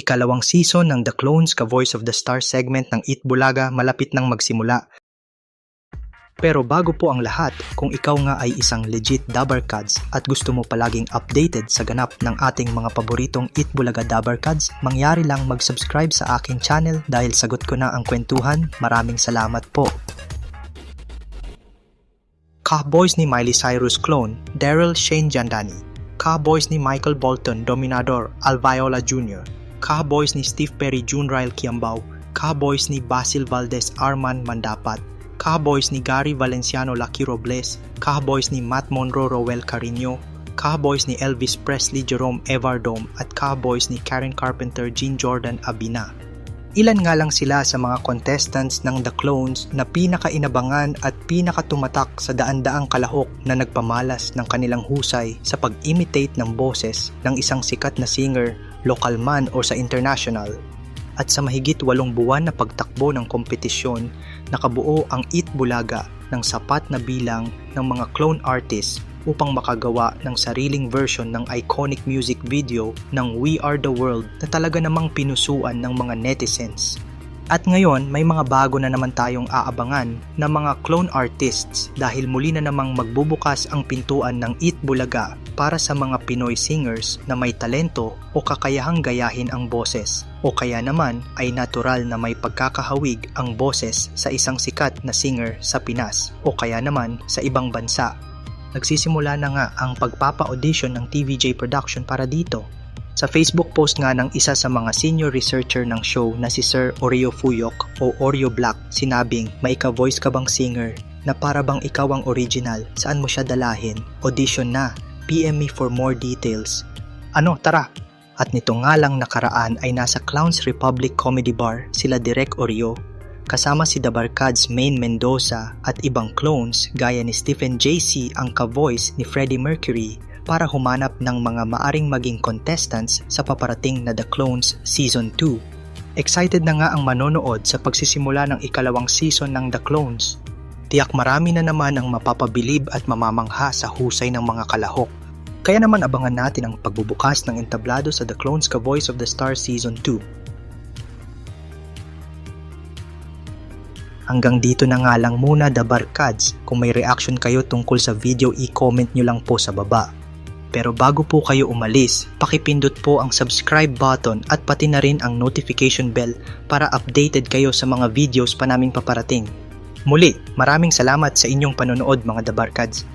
Ikalawang season ng The Clones Ka-Voice of the Star segment ng Eat Bulaga malapit nang magsimula. Pero bago po ang lahat, kung ikaw nga ay isang legit Dabarkads at gusto mo palaging updated sa ganap ng ating mga paboritong Eat Bulaga Dabarkads, mangyari lang mag-subscribe sa aking channel dahil sagot ko na ang kwentuhan. Maraming salamat po. Ka-Boys ni Miley Cyrus clone, Daryl Shane Jandani. Ka-Boys ni Michael Bolton Dominador Alviola Jr. Ka-Boys ni Steve Perry Junrail Kiambao. Ka-Boys ni Basil Valdez Arman Mandapat. Ka-Boys ni Gary Valenciano Lucky Robles. Ka-Boys ni Matt Monroe Roel Carino. Ka-Boys ni Elvis Presley Jerome Evardome at Ka-Boys ni Karen Carpenter Jean Jordan Abina. Ilan nga lang sila sa mga contestants ng The Clones na pinaka-inabangan at pinaka-tumatak sa daan-daang kalahok na nagpamalas ng kanilang husay sa pag-imitate ng boses ng isang sikat na singer, lokal man o sa international. At sa mahigit 8 buwan na pagtakbo ng kompetisyon, nakabuo ang Eat Bulaga ng sapat na bilang ng mga clone artists upang makagawa ng sariling version ng iconic music video ng We Are The World na talaga namang pinusuan ng mga netizens. At ngayon, may mga bago na naman tayong aabangan na mga clone artists dahil muli na namang magbubukas ang pintuan ng Eat Bulaga para sa mga Pinoy singers na may talento o kakayahang gayahin ang boses o kaya naman ay natural na may pagkakahawig ang boses sa isang sikat na singer sa Pinas o kaya naman sa ibang bansa. Nagsisimula na nga ang pagpapa-audition ng TVJ Production para dito. Sa Facebook post nga ng isa sa mga senior researcher ng show na si Sir Oreo Fuyok o Oreo Black, sinabing, may ka-voice ka bang singer na para bang ikaw ang original? Saan mo siya dalahin? Audition na. PM me for more details. Ano, tara! At nito nga lang nakaraan ay nasa Clowns Republic Comedy Bar sila Direk Oreo kasama si Dabarkads Main Mendoza at ibang clones gaya ni Stephen JC ang ka-voice ni Freddie Mercury para humanap ng mga maaring maging contestants sa paparating na The Clones Season 2. Excited na nga ang manonood sa pagsisimula ng ikalawang season ng The Clones. Tiyak marami na naman ang mapapabilib at mamamangha sa husay ng mga kalahok. Kaya naman abangan natin ang pagbubukas ng entablado sa The Clones Ka-Voice of the Star Season 2. Hanggang dito na nga lang muna Dabarkads. Kung may reaction kayo tungkol sa video, i-comment nyo lang po sa baba. Pero bago po kayo umalis, pakipindot po ang subscribe button at pati na rin ang notification bell para updated kayo sa mga videos pa naming paparating. Muli, maraming salamat sa inyong panonood mga Dabarkads.